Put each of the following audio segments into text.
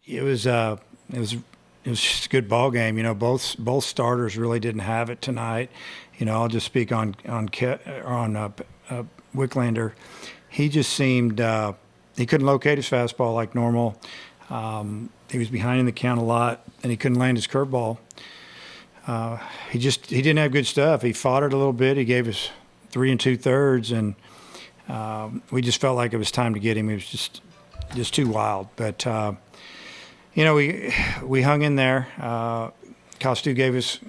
it was just a good ball game. Both starters really didn't have it tonight. I'll just speak on Wicklander. He just seemed he couldn't locate his fastball like normal. He was behind in the count a lot, and he couldn't land his curveball. He didn't have good stuff. He fought it a little bit. He gave us 3 2/3, and we just felt like it was time to get him. He was just too wild. But we hung in there. Costu gave us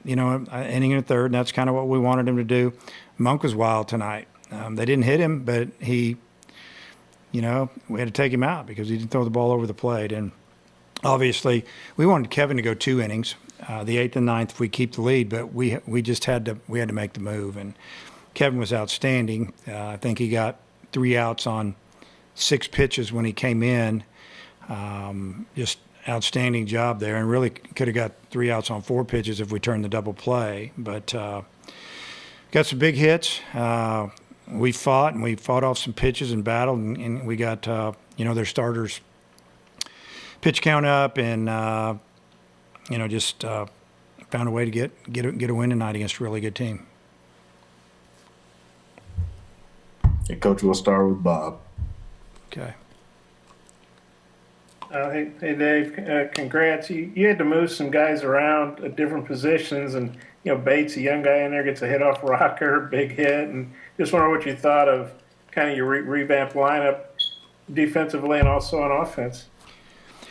an inning and a third, and that's kind of what we wanted him to do. Monk was wild tonight. They didn't hit him, but we had to take him out because he didn't throw the ball over the plate. And obviously, we wanted Kevin to go 2 innings, the 8th and 9th, if we keep the lead. But we just had to make the move. And Kevin was outstanding. I think he got 3 outs on 6 pitches when he came in. Just outstanding job there, and really could have got 3 outs on 4 pitches if we turned the double play. But got some big hits. We fought off some pitches and battled, and we got their starters pitch count up, and just found a way to get a win tonight against a really good team. Hey, Coach, we'll start with Bob. Okay. Hey Dave, congrats. You had to move some guys around at different positions, and Bates, a young guy in there, gets a hit off Rocker, big hit, and just wonder what you thought of kind of your revamped lineup defensively and also on offense.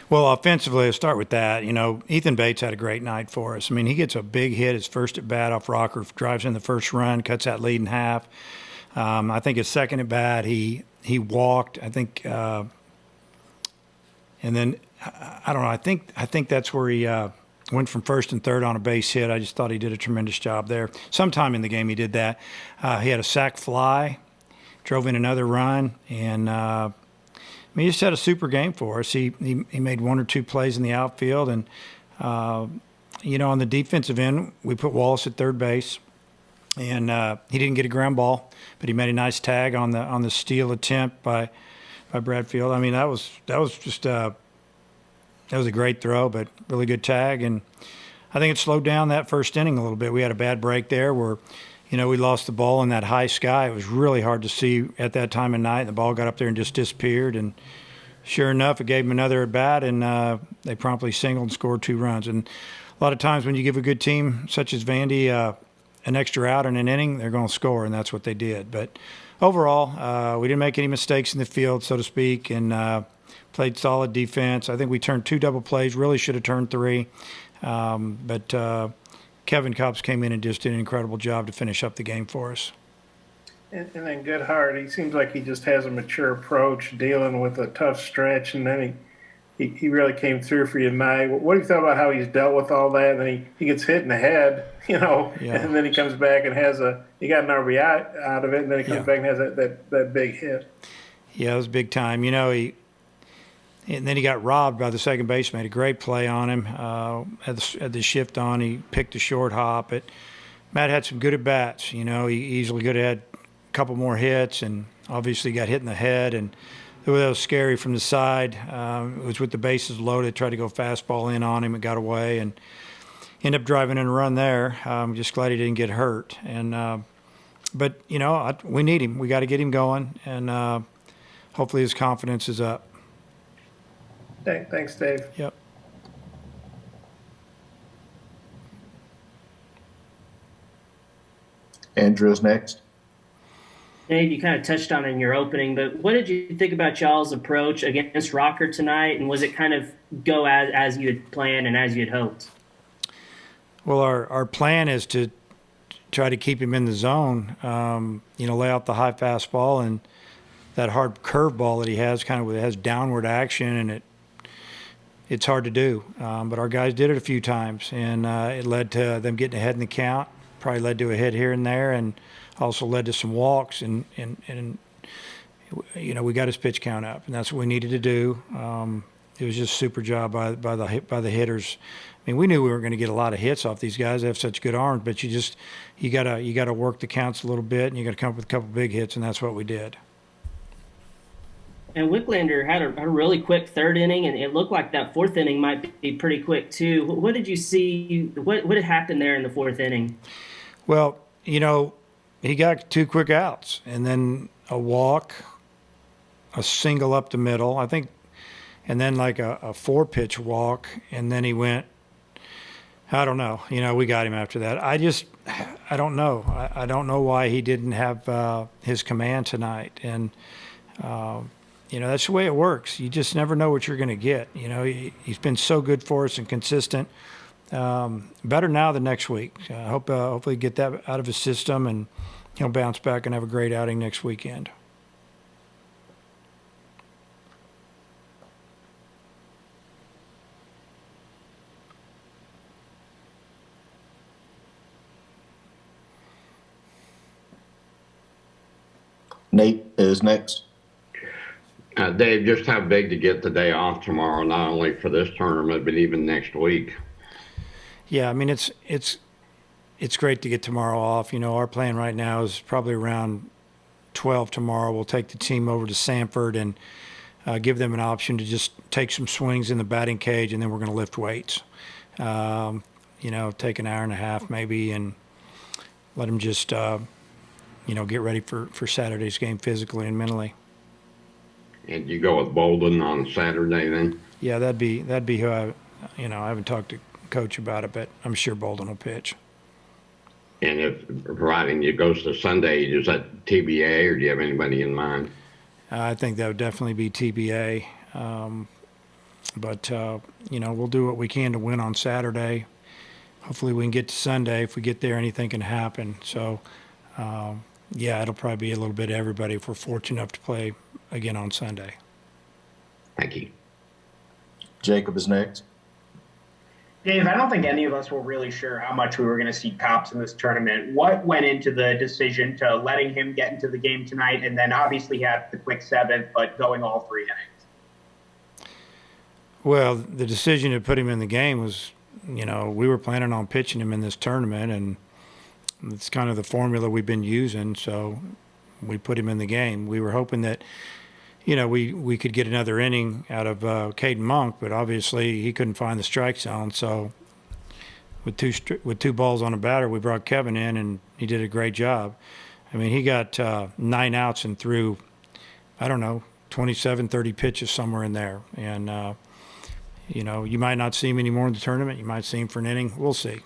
Well, offensively, I'll start with that. Ethan Bates had a great night for us. I mean, he gets a big hit, his first at bat off Rocker, drives in the first run, cuts that lead in half. I think his second at bat, he walked. I think. And then, I don't know, I think that's where he went from first and third on a base hit. I just thought he did a tremendous job there. Sometime in the game he did that. He had a sac fly, drove in another run, and he just had a super game for us. He made 1 or 2 plays in the outfield. And, on the defensive end, we put Wallace at third base. And he didn't get a ground ball, but he made a nice tag on the steal attempt by Bradfield. I mean, that was just that was a great throw, but really good tag. And I think it slowed down that first inning a little bit. We had a bad break there where, we lost the ball in that high sky. It was really hard to see at that time of night. The ball got up there and just disappeared. And sure enough, it gave them another at bat, and they promptly singled and scored 2 runs. And a lot of times when you give a good team such as Vandy an extra out in an inning, they're going to score, and that's what they did. But overall, we didn't make any mistakes in the field, so to speak, and played solid defense. I think we turned 2 double plays, really should have turned 3. But Kevin Kopps came in and just did an incredible job to finish up the game for us. And then Goodhart, he seems like he just has a mature approach dealing with a tough stretch, and then he really came through for you tonight. What do you thought about how he's dealt with all that? And then he gets hit in the head, Yeah. and then he comes back and he got an RBI out of it, and then he comes back and has that big hit. Yeah, it was big time. And then he got robbed by the second baseman. Made a great play on him. Had the shift on. He picked a short hop. But Matt had some good at-bats. He easily could have had a couple more hits, and obviously got hit in the head. And that was scary from the side. It was with the bases loaded. Tried to go fastball in on him. It got away and ended up driving in a run there. I'm just glad he didn't get hurt. And but we need him. We got to get him going, and hopefully his confidence is up. Thanks, Dave. Yep. Andrew's next. Dave, you kind of touched on it in your opening, but what did you think about y'all's approach against Rocker tonight, and was it kind of go as you had planned and as you had hoped? Well, our plan is to try to keep him in the zone, lay out the high fastball and that hard curveball that he has, kind of has downward action, and it's hard to do. But our guys did it a few times, and it led to them getting ahead in the count, probably led to a hit here and there, and also led to some walks, and we got his pitch count up, and that's what we needed to do. It was just a super job by the hitters. I mean, we knew we weren't going to get a lot of hits off these guys. They have such good arms, but you gotta work the counts a little bit, and you got to come up with a couple big hits, and that's what we did. And Wicklander had a really quick third inning, and it looked like that fourth inning might be pretty quick too. What did you see? What had happened there in the fourth inning? Well, he got 2 quick outs and then a walk, a single up the middle, I think, and then like a 4-pitch walk, and then he went. I don't know. We got him after that. I don't know. I don't know why he didn't have his command tonight. And, that's the way it works. You just never know what you're going to get. He's been so good for us and consistent. Better now than next week. Hopefully get that out of his system, and he'll bounce back and have a great outing next weekend. Nate is next. Dave, just how big to get the day off tomorrow, not only for this tournament, but even next week? Yeah, I mean, it's great to get tomorrow off. Our plan right now is probably around 12 tomorrow. We'll take the team over to Sanford and give them an option to just take some swings in the batting cage, and then we're going to lift weights. Take an hour and a half maybe, and let them just, get ready for Saturday's game physically and mentally. And you go with Bolden on Saturday then? Yeah, that'd be who I haven't talked to Coach about it, but I'm sure Bolden will pitch. And if providing you goes to Sunday, is that TBA, or do you have anybody in mind? I think that would definitely be TBA. But we'll do what we can to win on Saturday. Hopefully we can get to Sunday. If we get there, anything can happen. So, it'll probably be a little bit of everybody if we're fortunate enough to play again on Sunday. Thank you. Jacob is next. Dave, I don't think any of us were really sure how much we were going to see Kopps in this tournament. What went into the decision to letting him get into the game tonight, and then obviously have the quick 7th, but going all 3 innings? Well, the decision to put him in the game was, we were planning on pitching him in this tournament, and it's kind of the formula we've been using, so we put him in the game. We were hoping that, we could get another inning out of Caden Monk, but obviously he couldn't find the strike zone. So with two balls on a batter, we brought Kevin in, and he did a great job. I mean, he got 9 outs and threw, 27, 30 pitches somewhere in there. And, you might not see him anymore in the tournament. You might see him for an inning. We'll see.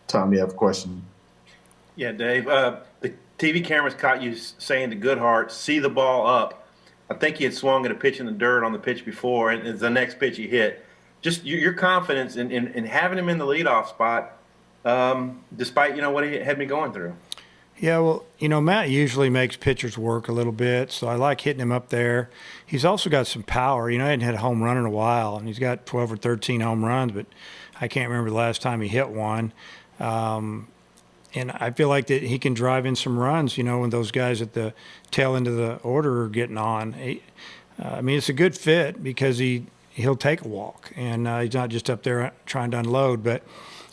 Tom, you have a question? Yeah, Dave. The TV cameras caught you saying to Goodhart, see the ball up. I think he had swung at a pitch in the dirt on the pitch before, and it's the next pitch he hit. Just your confidence in having him in the leadoff spot, despite what he had been going through. Yeah, well, Matt usually makes pitchers work a little bit, so I like hitting him up there. He's also got some power. He hadn't hit a home run in a while, and he's got 12 or 13 home runs, but I can't remember the last time he hit one. And I feel like that he can drive in some runs, when those guys at the tail end of the order are getting on. It's a good fit because he'll take a walk, and he's not just up there trying to unload. But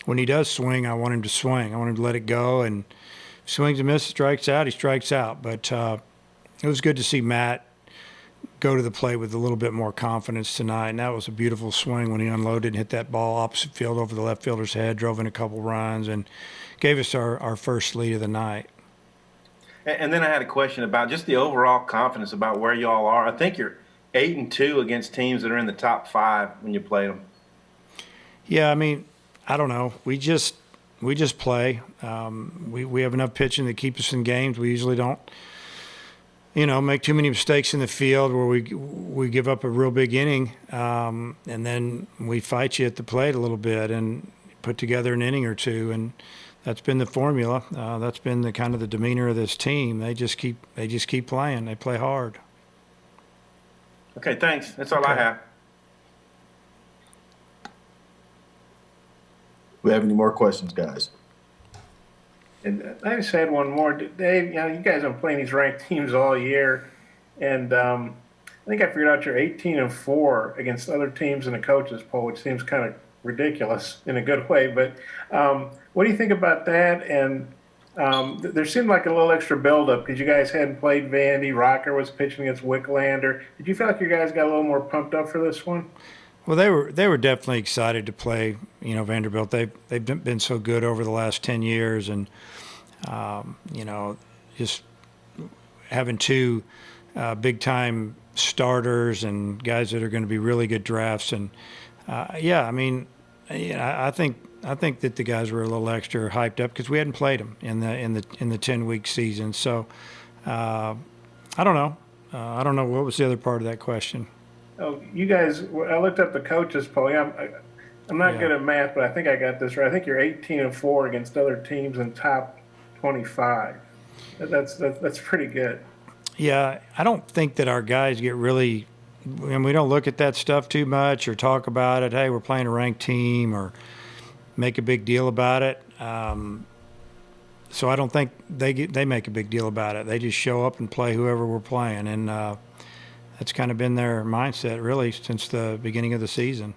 when he does swing, I want him to swing. I want him to let it go, and if he swings and misses, strikes out, he strikes out. But it was good to see Matt go to the plate with a little bit more confidence tonight, and that was a beautiful swing when he unloaded and hit that ball opposite field over the left fielder's head, drove in a couple runs, and gave us our first lead of the night. And then I had a question about just the overall confidence about where y'all are. I think you're 8-2 against teams that are in the top 5 when you play them. Yeah, I don't know. We just play. We have enough pitching to keep us in games. We usually don't, make too many mistakes in the field where we give up a real big inning, and then we fight you at the plate a little bit and put together an inning or two, and that's been the formula. That's been the kind of the demeanor of this team. They just keep playing. They play hard. Okay, thanks. That's all I have. We have any more questions, guys? And I just had one more. Dave, you guys have been playing these ranked teams all year, and I think I figured out you're 18-4 against other teams in the coaches poll, which seems kind of ridiculous in a good way. But what do you think about that? And There seemed like a little extra buildup because you guys hadn't played Vandy. Rocker was pitching against Wicklander. Did you feel like you guys got a little more pumped up for this one? Well, they were definitely excited to play. Vanderbilt. They've been so good over the last 10 years, and just having two big time starters and guys that are going to be really good drafts. And I think that the guys were a little extra hyped up because we hadn't played them in the 10-week season. So I don't know. I don't know what was the other part of that question. Oh, you guys! I looked up the coaches poll. I'm not good at math, but I think I got this right. I think you're 18-4 against other teams in top 25. That's pretty good. Yeah, I don't think that our guys get really, and we don't look at that stuff too much or talk about it. Hey, we're playing a ranked team or make a big deal about it. So I don't think they make a big deal about it. They just show up and play whoever we're playing, and that's kind of been their mindset really since the beginning of the season.